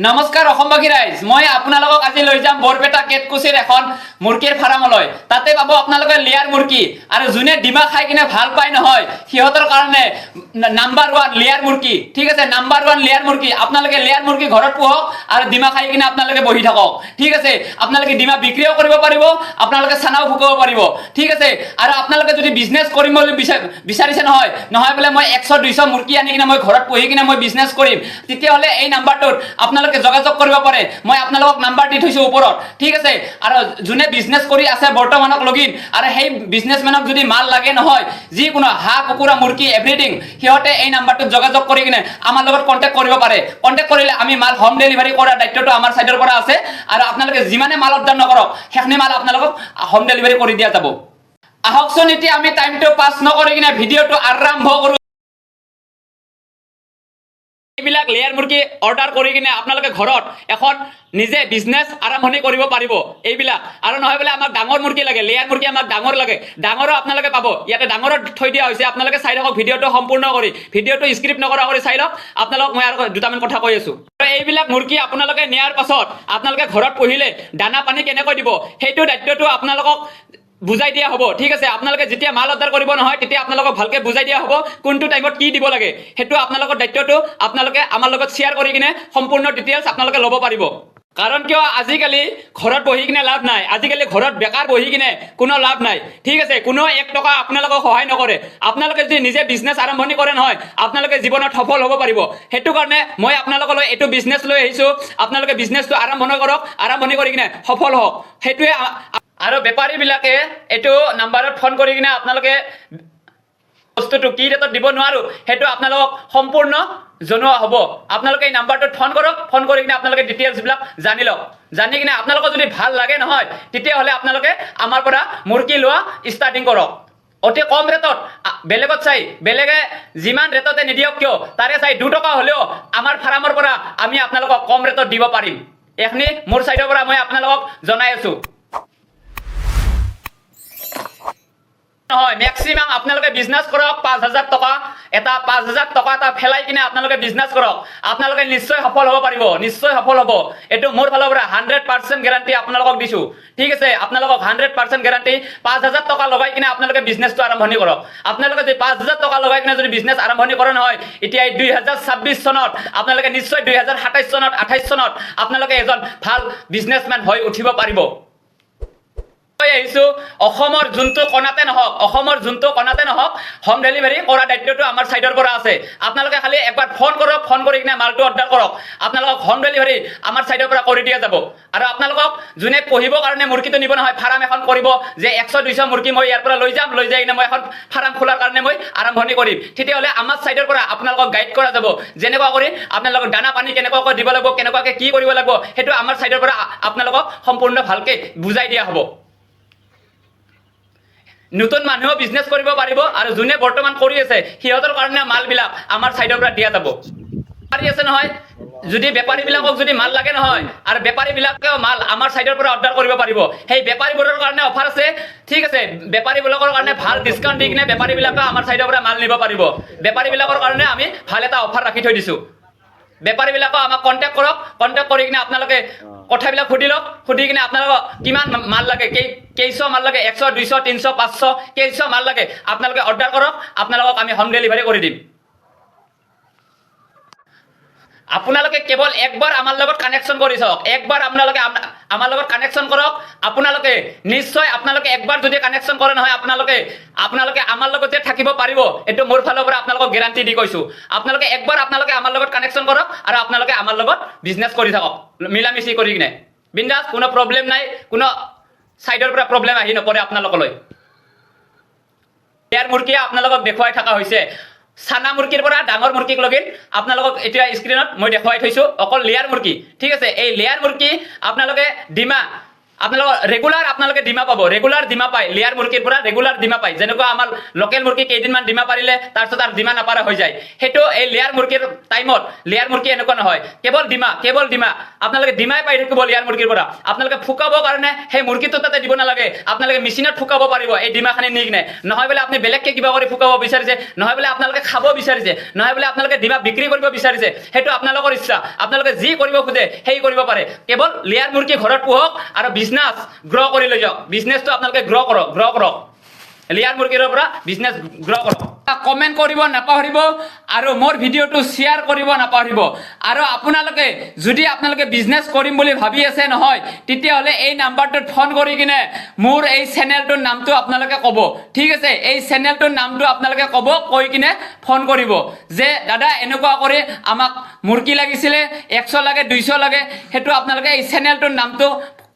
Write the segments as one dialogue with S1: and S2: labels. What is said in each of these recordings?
S1: নমস্কাৰ অসমবাসী ৰাইজ, মই আপোনালোকক আজি লৈ যাম বৰপেটা কেতকুছিৰ এখন মুৰ্গীৰ ফাৰ্মলৈ। তাতে পাব আপোনালোকে লেয়াৰ মুৰ্গী, আৰু যোনে ডিমা খাই কিনে ভাল পায় নহয় সিহঁতৰ কাৰণে নাম্বাৰ 1 লেয়াৰ মুৰ্গী। ঠিক আছে, নাম্বাৰ 1 লেয়াৰ মুৰ্গী। আপোনালোকে লেয়াৰ মুৰ্গী ঘৰত পোহক আৰু ডিমা খাই কিনে আপোনালোকে বহি থাকক। ঠিক আছে, আপোনালোকে ডিমা বিক্ৰীও কৰিব পাৰিব, আপোনালোকে চানাও ফুকাব পাৰিব। ঠিক আছে, আৰু আপোনালোকে যদি বিজনেছ কৰিম বুলি বিচাৰিছে নহয় বোলে মই 100-200 মুৰ্গী আনি কিনে মই ঘৰত পুহি কিনে মই বিজনেছ কৰিম, তেতিয়াহ'লে এই নাম্বাৰটোত আপোনালোকে যোগাযোগ কৰিব পাৰে। মই আপোনালোকক নাম্বাৰ দি থৈছো ওপৰত। ঠিক আছে, আৰু যোনে বিজনেছ কৰি আছে বৰ্তমানক লগিন, আৰু সেই বিজনেছমেনক যদি মাল লাগে নহয়, যিকোনো হাঁহ কুকুৰা মুৰ্গী এভৰিথিং, সিহঁতে এই নাম্বাৰটোত যোগাযোগ কৰি কিনে আমাৰ লগত কণ্টেক্ট কৰিব পাৰে। কণ্টেক্ট কৰিলে আমি মাল হোম ডেলিভাৰী কৰাৰ দায়িত্বটো আমাৰ চাইডৰ পৰা আছে, আৰু আপোনালোকে যিমানে মাল অৰ্ডাৰ নকৰক সেইখিনি মাল আপোনালোকক হোম ডেলিভাৰী কৰি দিয়া যাব। আহকচোন এতিয়া আমি টাইমটো পাছ নকৰি কিনে ভিডিঅ'টো আৰম্ভ কৰোঁ। এইবিলাক লেয়াৰ মুৰ্গী অৰ্ডাৰ কৰি কিনে আপোনালোকে ঘৰত এখন নিজে বিজনেছ আৰম্ভণি কৰিব পাৰিব এইবিলাক। আৰু নহয় বোলে আমাক ডাঙৰ মুৰ্গী লাগে, লেয়াৰ মুৰ্গী আমাক ডাঙৰ লাগে, ডাঙৰো আপোনালোকে পাব। ইয়াতে ডাঙৰত থৈ দিয়া হৈছে, আপোনালোকে চাই থাকক ভিডিঅ'টো সম্পূৰ্ণ কৰি, ভিডিঅ'টো স্ক্ৰিপ্ট নকৰা কৰি চাই লওক। আপোনালোকক মই আৰু দুটামান কথা কৈ আছো। এইবিলাক মুৰ্গী আপোনালোকে নিয়াৰ পাছত আপোনালোকে ঘৰত পুহিলে দানা পানী কেনেকৈ দিব সেইটো দায়িত্বটো আপোনালোকক বুজাই দিয়া হ'ব। ঠিক আছে, আপোনালোকে যেতিয়া মাল অৰ্ডাৰ কৰিব নহয় তেতিয়া আপোনালোকক ভালকে বুজাই দিয়া হ'ব কোনটো টাইমত কি দিব লাগে। সেইটো আপোনালোকৰ দায়িত্বটো আপোনালোকে আমাৰ লগত শ্বেয়াৰ কৰি কিনে সম্পূৰ্ণ ডিটেইলছ আপোনালোকে ল'ব পাৰিব। কাৰণ কিয় আজিকালি ঘৰত বহি কিনে লাভ নাই, আজিকালি ঘৰত বেকাৰ বহি কিনে কোনো লাভ নাই। ঠিক আছে, কোনো 1 টকা আপোনালোকক সহায় নকৰে। আপোনালোকে যদি নিজে বিজনেছ আৰম্ভণি কৰে নহয়, আপোনালোকে জীৱনত সফল হ'ব পাৰিব। সেইটো কাৰণে মই আপোনালোকলৈ এইটো বিজনেছ লৈ আহিছোঁ। আপোনালোকে বিজনেছটো আৰম্ভণি কৰক, আৰম্ভণি কৰি কিনে সফল হওক। সেইটোৱে। আৰু বেপাৰীবিলাকে এইটো নাম্বাৰত ফোন কৰি কিনে আপোনালোকে বস্তুটো কি ৰেটত দিব নোৱাৰো সেইটো আপোনালোকক সম্পূৰ্ণ জনোৱা হ'ব। আপোনালোকে এই নাম্বাৰটোত ফোন কৰক, ফোন কৰি কিনে আপোনালোকে ডিটেইলছবিলাক জানি লওক। জানি কিনে আপোনালোকৰ যদি ভাল লাগে নহয় তেতিয়াহ'লে আপোনালোকে আমাৰ পৰা মুৰ্গী লোৱা ষ্টাৰ্টিং কৰক। অতি কম ৰেটত, বেলেগত চাই বেলেগে যিমান ৰেটতে নিদিয়ক কিয় তাৰে চাই 2 টকা হ'লেও আমাৰ ফাৰ্মৰ পৰা আমি আপোনালোকক কম ৰেটত দিব পাৰিম। এইখিনি মোৰ চাইডৰ পৰা মই আপোনালোকক জনাই আছো। নহয়, মেক্সিমাম আপোনালোকে বিজনেছ কৰক 5,000 টকা এটা, 5,000 টকা এটা ফেলাই কিনে আপোনালোকে বিজনেছ কৰক। আপোনালোকে নিশ্চয় সফল হ'ব পাৰিব, নিশ্চয় সফল হ'ব। এইটো মোৰ ফালৰ পৰা 100% গেৰাণ্টি আপোনালোকক দিছোঁ। ঠিক আছে, আপোনালোকক 100% গেৰাণ্টি। 5,000 টকা লগাই কিনে আপোনালোকে বিজনেছটো আৰম্ভণি কৰক। আপোনালোকে যদি 5,000 টকা লগাই কিনে যদি বিজনেছ আৰম্ভণি কৰে নহয়, এতিয়া এই 2026 চনত আপোনালোকে নিশ্চয় 2027 চনত 28 চনত আপোনালোকে এজন ভাল বিজনেছমেন হৈ উঠিব পাৰিব। আহিছো অসমৰ যোনটো কণাতে নহওক হোম ডেলিভাৰী কৰা দায়িত্বটো আমাৰ চাইডৰ পৰা আছে। আপোনালোকে খালি একবাৰ ফোন কৰক, ফোন কৰি কিনে মালটো অৰ্ডাৰ কৰক, আপোনালোকক হোম ডেলিভাৰী আমাৰ চাইডৰ পৰা কৰি দিয়া যাব। আৰু আপোনালোকক যোনে পঢ়িবৰ কাৰণে মুৰ্গীটো নিব নহয়, ফাৰ্ম এখন কৰিব যে 100-200 মুৰ্গী মই ইয়াৰ পৰা লৈ যাম, লৈ যাই কিনে মই এখন ফাৰ্ম খোলাৰ কাৰণে মই আৰম্ভণি কৰিম, তেতিয়াহ'লে আমাৰ চাইডৰ পৰা আপোনালোকক গাইড কৰা যাব। যেনেকুৱা কৰি আপোনালোকক দানা পানী কেনেকুৱাকৈ দিব লাগিব, কেনেকুৱাকৈ কি কৰিব লাগিব, সেইটো আমাৰ চাইডৰ পৰা আপোনালোকক সম্পূৰ্ণ ভালকৈ বুজাই দিয়া হ'ব। নতুন মানুহেও বিজনেছ কৰিব পাৰিব, আৰু যোনে বৰ্তমান কৰি আছে সিহঁতৰ কাৰণে মালবিলাক আমাৰ চাইডৰ পৰা দিয়া যাব। বেপাৰী আছে নহয়, যদি বেপাৰীবিলাকক যদি মাল লাগে নহয়, আৰু বেপাৰীবিলাকেও মাল আমাৰ চাইডৰ পৰা অৰ্ডাৰ কৰিব পাৰিব। সেই বেপাৰীবোৰৰ কাৰণে অফাৰ আছে। ঠিক আছে, বেপাৰীবিলাকৰ কাৰণে ভাল ডিছকাউণ্ট দি কিনে বেপাৰীবিলাকে আমাৰ চাইডৰ পৰা মাল নিব পাৰিব। বেপাৰীবিলাকৰ কাৰণে আমি ভাল এটা অফাৰ ৰাখি থৈ দিছোঁ। বেপাৰীবিলাকক আমাক কণ্টেক্ট কৰক, কণ্টেক্ট কৰি কিনে আপোনালোকে কথাবিলাক সুধি লওক। সুধি কিনে আপোনালোকক কিমান মাল লাগে, কেইশ মাল লাগে, 100, 200, 300, 500 কেইশ মাল লাগে আপোনালোকে অৰ্ডাৰ কৰক, আপোনালোকক আমি হোম ডেলিভাৰী কৰি দিম। আপোনালোকে কেৱল একবাৰ আমাৰ লগত কানেকশ্যন কৰি চাওক, একবাৰ আপোনালোকে আমাৰ লগত কানেকশ্যন কৰক। আপোনালোকে নিশ্চয় আপোনালোকে একবাৰ যদি কানেকশ্যন কৰে নহয়, আপোনালোকে আমাৰ লগতে থাকিব পাৰিব। এইটো মোৰ ফালৰ পৰা আপোনালোকক গেৰাণ্টি দি কৈছোঁ। আপোনালোকে একবাৰ আমাৰ লগত কানেকশ্যন কৰক, আৰু আপোনালোকে আমাৰ লগত বিজনেছ কৰি থাকক মিলামিচি কৰি কিনে বিন্দাছ। কোনো প্ৰব্লেম নাই, কোনো চাইডৰ পৰা প্ৰব্লেম আহি নপৰে আপোনালোকলৈ। ইয়াৰ মুৰ্গী আপোনালোকক দেখুৱাই থকা হৈছে চানা মুৰ্গীৰ পৰা ডাঙৰ মুৰ্গীক লগি আপোনালোকক এতিয়া স্ক্ৰীনত মই দেখুৱাই থৈছোঁ অকল লেয়াৰ মুৰ্গী। ঠিক আছে, এই লেয়াৰ মুৰ্গী আপোনালোকে ডিমা আপোনালোকৰ ৰেগুলাৰ আপোনালোকে ডিমা পাব, ৰেগুলাৰ ডিমা পায় লেয়াৰ মুৰ্গীৰ পৰা ৰেগুলাৰ ডিমা পায়। যেনেকুৱা আমাৰ লোকেল মুৰ্গী কেইদিনমান ডিমা পাৰিলে তাৰপিছত আৰু ডিমা নাপাৰা হৈ যায়, সেইটো এই লেয়াৰ মুৰ্গীৰ টাইমত লেয়াৰ মুৰ্গী এনেকুৱা নহয়, কেৱল ডিমা আপোনালোকে ডিমাই পাই থাকিব লেয়াৰ মুৰ্গীৰ পৰা। আপোনালোকে ফুকাবৰ কাৰণে সেই মুৰ্গীটো তাতে দিব নালাগে, আপোনালোকে মেচিনত ফুকাব পাৰিব এই ডিমাখানি নি কিনে। নহয় বোলে আপুনি বেলেগকে কিবা কৰি ফুকাব বিচাৰিছে, নহয় বোলে আপোনালোকে খাব বিচাৰিছে, নহয় বোলে আপোনালোকে ডিমা বিক্ৰী কৰিব বিচাৰিছে, সেইটো আপোনালোকৰ ইচ্ছা। আপোনালোকে যি কৰিব খোজে সেই কৰিব পাৰে। কেৱল লেয়াৰ মুৰ্গী ঘৰত পোহক আৰু বিজনেছ গ্ৰ' কৰি লৈ যাওক। বিজনেছটো আপোনালোকে গ্ৰ' কৰক লেয়াৰ মুৰ্গীৰ পৰা বিজনেছ গ্ৰ' কৰক। কমেণ্ট কৰিব নাপাহৰিব আৰু মোৰ ভিডিঅ'টো শ্বেয়াৰ কৰিব নাপাহৰিব। আৰু আপোনালোকে বিজনেছ কৰিম বুলি ভাবি আছে নহয়, তেতিয়াহ'লে এই নাম্বাৰটোত ফোন কৰি কিনে মোৰ এই চেনেলটোৰ নামটো আপোনালোকে ক'ব, ঠিক আছে? এই চেনেলটোৰ নামটো আপোনালোকে ক'ব, কৈ কিনে ফোন কৰিব যে দাদা এনেকুৱা কৰি আমাক মুৰ্গী লাগিছিলে, 100 লাগে 200 লাগে, সেইটো আপোনালোকে এই চেনেলটোৰ নামটো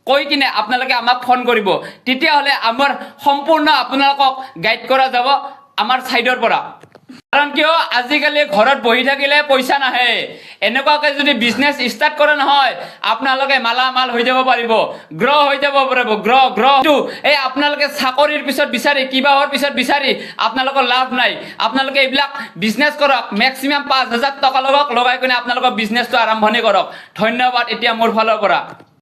S1: কৈ কিনে আপোনালোকে আমাক ফোন কৰিব। তেতিয়াহ'লে আমাৰ সম্পূৰ্ণ আপোনালোকক গাইড কৰা যাব আমাৰ ছাইডৰ পৰা। কাৰণ কিয় আজিকালি ঘৰত বহি থাকিলে পইচা নাহে, এনেকুৱাকৈ যদি বিজনেছ ষ্টাৰ্ট কৰে নহয় আপোনালোকে মালামাল হৈ যাব পাৰিব, গ্ৰ' হৈ যাব পাৰিব। গ্ৰ' এই আপোনালোকে চাকৰিৰ পিছত বিচাৰি কিবাহৰ পিছত বিচাৰি আপোনালোকৰ লাভ নাই। আপোনালোকে এইবিলাক বিজনেছ কৰক, মেক্সিমাম 5,000 টকা লগাই কিনে আপোনালোকৰ বিজনেছটো আৰম্ভণি কৰক। ধন্যবাদ এতিয়া মোৰ ফালৰ পৰা।